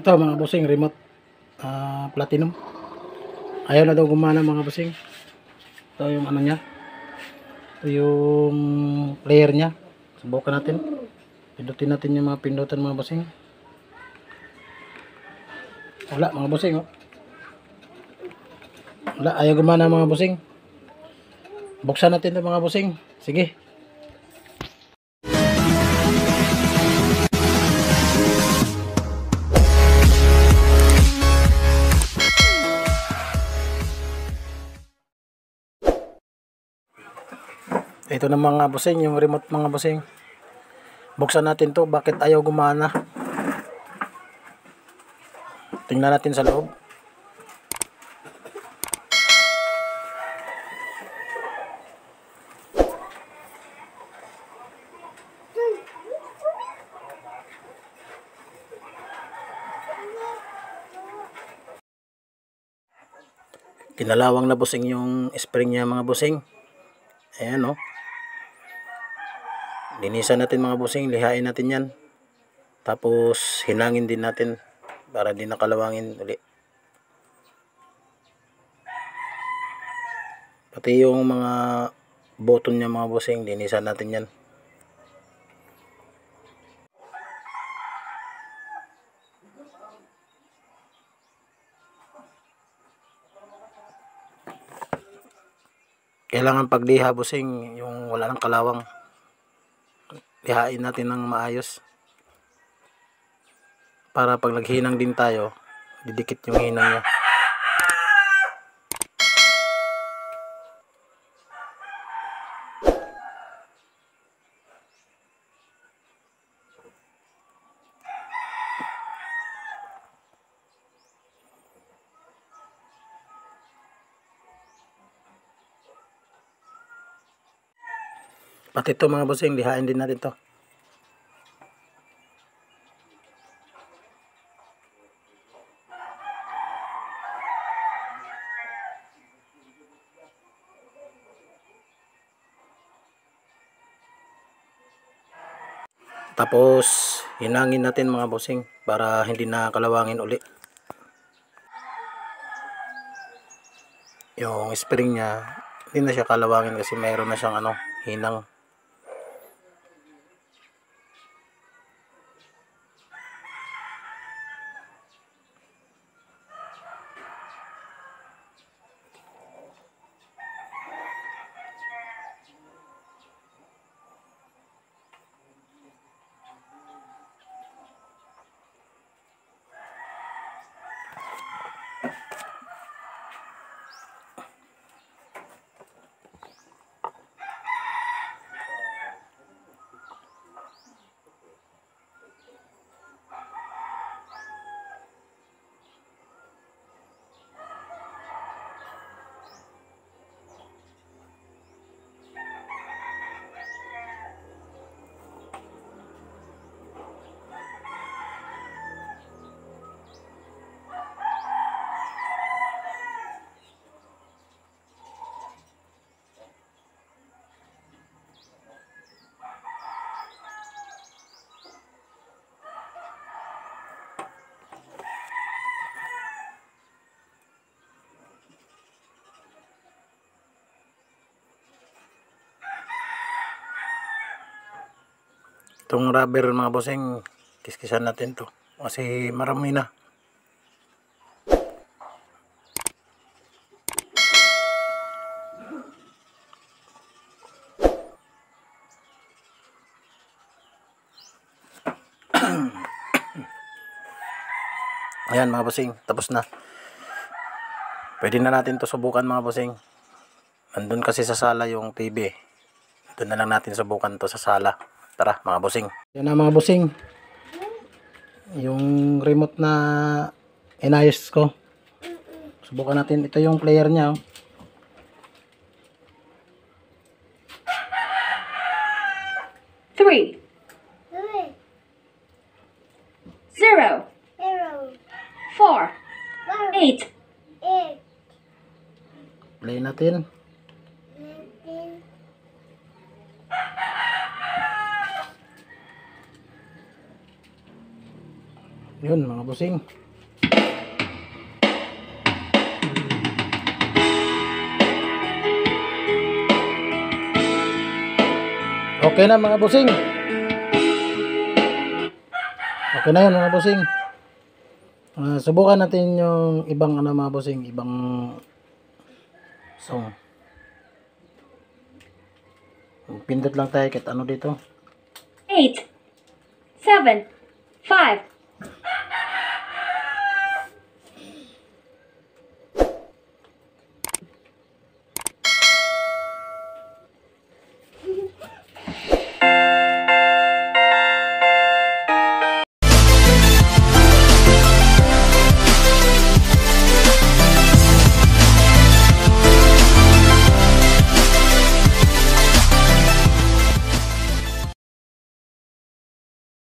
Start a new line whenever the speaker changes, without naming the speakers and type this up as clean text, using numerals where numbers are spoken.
Ito mga bossing, remote platinum. Ayaw na daw gumana mga bossing. Ito yung ano niya. Ito yung player niya. Subukan natin. Pindutin natin yung mga pindutan mga bossing. Wala mga bossing, oh. Wala, ayaw gumana mga bossing. Buksan natin ito mga bossing. Sige. Ito na mga bossing, yung remote mga bossing. Buksan natin to, bakit ayaw gumana? Tingnan natin sa loob. Kinalawang na bossing yung spring niya mga bossing. Ayan, oh. Linisan natin mga bossing, lihain natin yan. Tapos hinangin din natin para di nakalawangin uli. Pati yung mga button niya mga bossing, linisan natin yan. Kailangan pagliha bossing, yung wala ng kalawang, lihain natin ng maayos para pag naghinang din tayo, didikit yung hinang niya. Pati ito mga bossing, lihain din natin to. Tapos hinangin natin mga bossing para hindi na kalawangin uli. Yung spring niya hindi na siya kalawangin kasi mayroon na siyang hinang. Itong rubber mga bossing, kiskisan natin to kasi marami na. Ayan mga bossing, tapos na. Pwede na natin to subukan mga bossing. Andun kasi sa sala yung TV. Doon na lang natin subukan to sa sala. Tara mga bossing. Yan na mga bossing. Yung remote na inayos ko. Subukan natin. Ito yung player niya.
3 0 4 8
Play natin. Yun. Yun mga bossing. Okay na mga bossing. Okay na yan mga bossing. Subukan natin yung ibang ano mga bossing, ibang song. Pindot lang tayo kahit ano dito.
8, 7, 5,